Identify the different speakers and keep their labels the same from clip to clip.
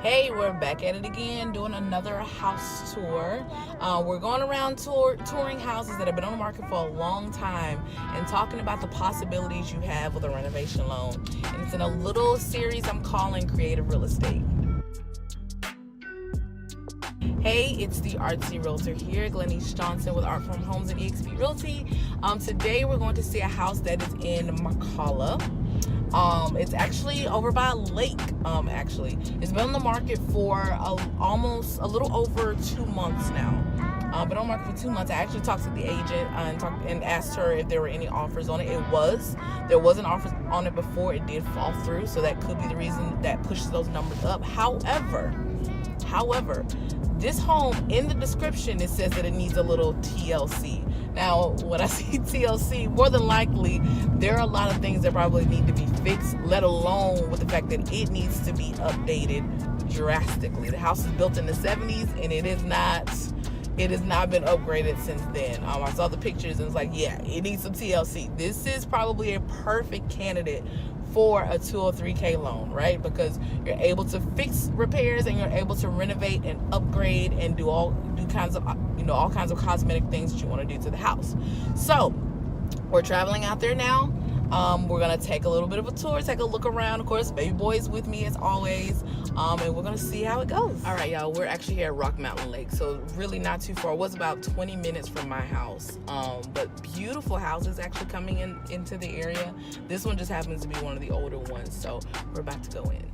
Speaker 1: Hey, we're back at it again, doing another house tour. We're going around touring houses that have been on the market for a long time and talking about the possibilities you have with a renovation loan. And it's in a little series I'm calling Creative Real Estate. Hey, it's the artsy realtor here, Glenise Johnson with artformhomes and EXP Realty. Today we're going to see a house that is in McCalla. It's actually over by a lake. It's been on the market for almost a little over 2 months now. Been on the market for 2 months. I actually talked to the agent and asked her if there were any offers on it. There was an offer on it before. It did fall through, so that could be the reason that pushes those numbers up. However, this home, in the description, it says that it needs a little TLC. Now, when I see TLC, more than likely, there are a lot of things that probably need to be fixed, let alone with the fact that it needs to be updated drastically. The house is built in the 70s, and it has not been upgraded since then. I saw the pictures, and it's like, yeah, it needs some TLC. This is probably a perfect candidate for a 203K loan, right? Because you're able to fix repairs and you're able to renovate and upgrade and do all kinds of cosmetic things that you want to do to the house. So we're traveling out there now. We're gonna take a little bit of a tour, take a look around. Of course, baby boy is with me as always, and we're gonna see how it goes. All right, y'all, we're actually here at Rock Mountain Lake, so really not too far. It was about 20 minutes from my house, but beautiful houses actually coming into the area. This one just happens to be one of the older ones, so we're about to go in.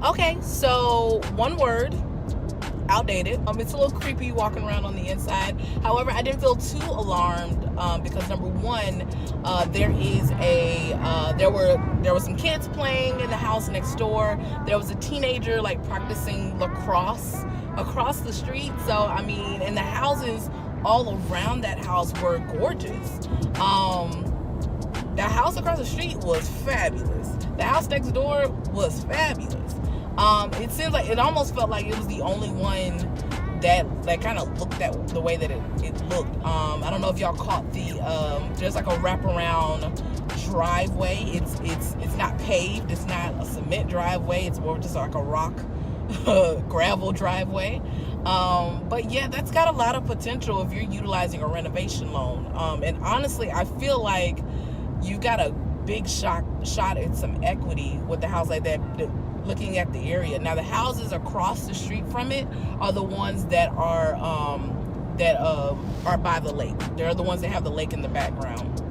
Speaker 1: Okay, so one word, outdated. It's a little creepy walking around on the inside. However, I didn't feel too alarmed because number one, there were some kids playing in the house next door. There was a teenager like practicing lacrosse across the street. So I mean, and the houses all around that house were gorgeous. The house across the street was fabulous. The house next door was fabulous. It seems like it almost felt like it was the only one that kind of looked the way that it looked. I don't know if y'all caught there's like a wraparound driveway. It's not paved. It's not a cement driveway. It's more just like a rock gravel driveway. But yeah, that's got a lot of potential if you're utilizing a renovation loan. And honestly, I feel like you got a big shot at some equity with the house like that. Looking at the area now, the houses across the street from it are the ones that are by the lake. They're the ones that have the lake in the background.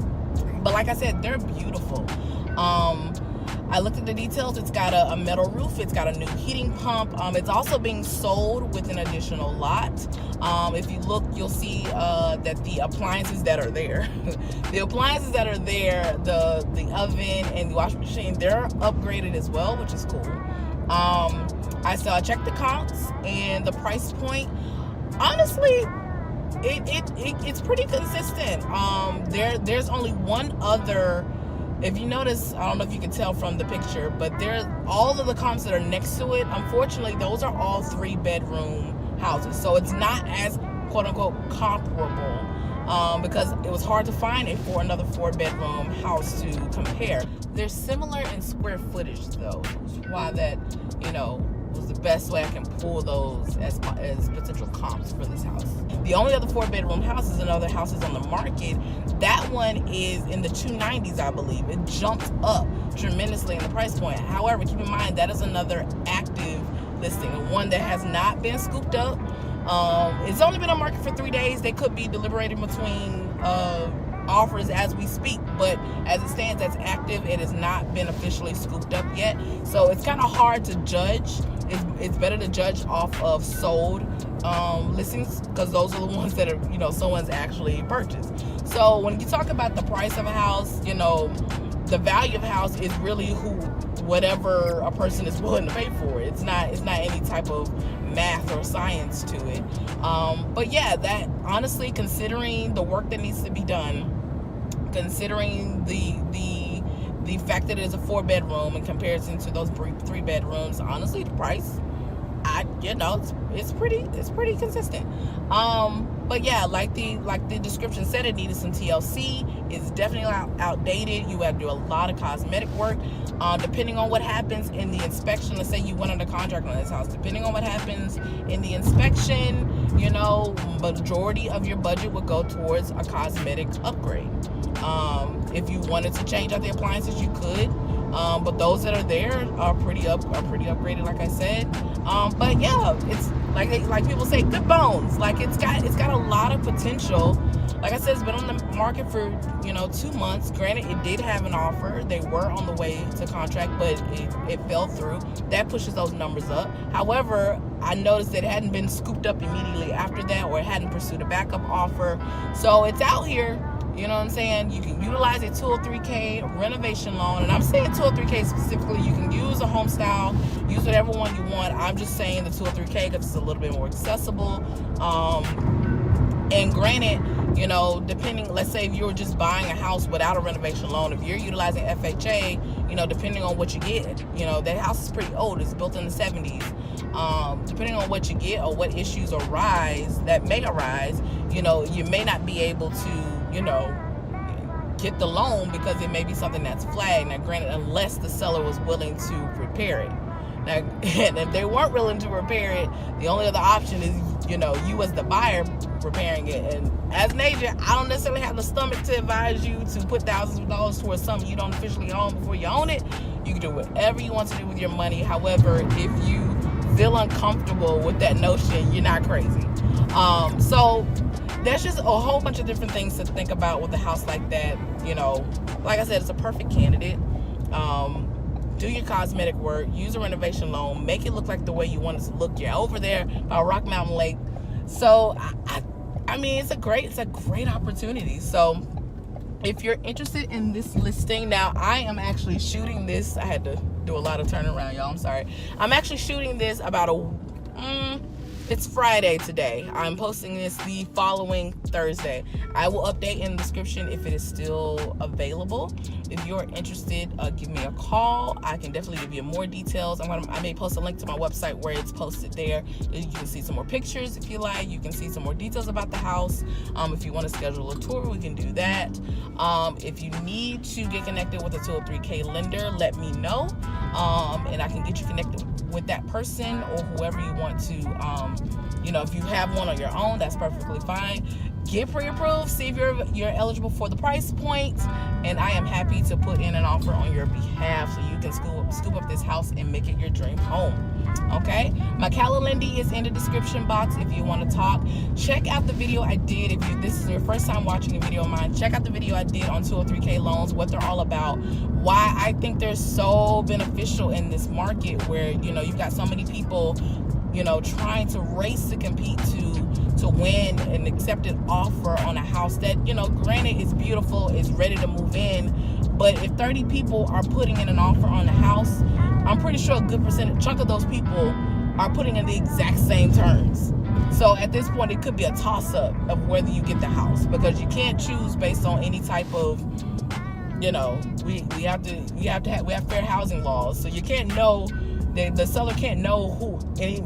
Speaker 1: But like I said, they're beautiful. I looked at the details. It's got a metal roof. It's got a new heating pump. It's also being sold with an additional lot. If you look, you'll see that the appliances that are there, the oven and the washing machine, they're upgraded as well, which is cool. I checked the comps and the price point. Honestly, it's pretty consistent. There's only one other. If you notice, I don't know if you can tell from the picture, but all of the comps that are next to it, unfortunately, those are all 3-bedroom houses. So it's not as quote unquote comparable because it was hard to find another 4-bedroom house to compare. They're similar in square footage though, which is why that, was the best way I can pull those as potential comps for this house. The only other 4-bedroom house is another house is on the market. That one is in the 290s, I believe. It jumps up tremendously in the price point. However, keep in mind that is another active listing, one that has not been scooped up. It's only been on market for 3 days. They could be deliberating between offers as we speak, but as it stands, that's active. It has not been officially scooped up yet, so it's kind of hard to judge. It's better to judge off of sold listings because those are the ones that are someone's actually purchased. So when you talk about the price of a house, the value of a house is really whatever a person is willing to pay for it. It's not any type of math or science to it. But yeah, that honestly, considering the work that needs to be done, considering the fact that it is a 4-bedroom in comparison to those 3 bedrooms, honestly, the price, it's pretty consistent. But yeah, like the description said, it needed some TLC. It's definitely outdated. You have to do a lot of cosmetic work. Depending on what happens in the inspection, let's say you went under contract on this house. Depending on what happens in the inspection, majority of your budget would go towards a cosmetic upgrade. If you wanted to change out the appliances, you could. But those that are there are pretty upgraded, like I said. But yeah, it's like people say, good bones. Like it's got a lot of potential. Like I said, it's been on the market for 2 months. Granted, it did have an offer. They were on the way to contract, but it fell through. That pushes those numbers up. However, I noticed that it hadn't been scooped up immediately after that, or it hadn't pursued a backup offer. So it's out here. You know what I'm saying? You can utilize a 203K renovation loan. And I'm saying 203K specifically. You can use a home style, use whatever one you want. I'm just saying the 203K because it's a little bit more accessible. And granted, depending, let's say if you were just buying a house without a renovation loan, if you're utilizing FHA, depending on what you get, that house is pretty old. It's built in the 70s. Depending on what you get or what issues may arise, you may not be able to, get the loan because it may be something that's flagged. Now, granted, unless the seller was willing to repair it. Now, and if they weren't willing to repair it, the only other option is, you as the buyer repairing it. And as an agent, I don't necessarily have the stomach to advise you to put thousands of dollars towards something you don't officially own before you own it. You can do whatever you want to do with your money. However, if you feel uncomfortable with that notion, you're not crazy. So there's just a whole bunch of different things to think about with a house like that. Like I said, it's a perfect candidate. do your cosmetic work, use a renovation loan, make it look like the way you want it to look. You're over there by Rock Mountain Lake. So I mean, it's a great opportunity. So if you're interested in this listing, now I am actually shooting this. I had to do a lot of turnaround, y'all. I'm sorry. I'm actually shooting this about it's Friday today. I'm posting this the following Thursday. I will update in the description if it is still available. If you're interested, give me a call. I can definitely give you more details. I may post a link to my website where it's posted there. You can see some more pictures if you like. You can see some more details about the house. If you want to schedule a tour, we can do that. If you need to get connected with a 203K lender, let me know. And I can get you connected with that person or whoever you want to. If you have one on your own, that's perfectly fine. Get pre-approved, see if you're eligible for the price point, and I am happy to put in an offer on your behalf so you can scoop up this house and make it your dream home. Okay, McCalla Lindy is in the description box if you want to talk. Check out the video I did. If this is your first time watching a video of mine, check out the video I did on 203K loans, what they're all about, why I think they're so beneficial in this market where you've got so many people trying to race to compete to win an accepted offer on a house that, granted, is beautiful, it's ready to move in. But if 30 people are putting in an offer on the house, I'm pretty sure a good chunk of those people are putting in the exact same terms. So at this point, it could be a toss-up of whether you get the house, because you can't choose based on any type of, we have fair housing laws, so you can't know. The seller can't know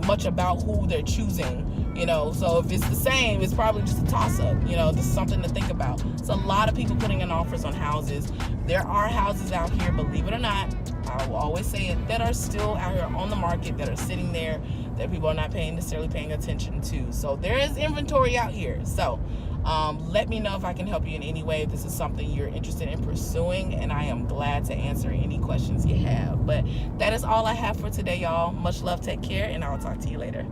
Speaker 1: much about who they're choosing, so if it's the same, it's probably just a toss-up. This is something to think about. It's a lot of people putting in offers on houses. There are houses out here, believe it or not, I will always say it, that are still out here on the market, that are sitting there, that people are not necessarily paying attention to. So there is inventory out here. So let me know if I can help you in any way, if this is something you're interested in pursuing, and I am glad to answer any questions you have. But that is all I have for today, y'all. Much love, take care, and I'll talk to you later.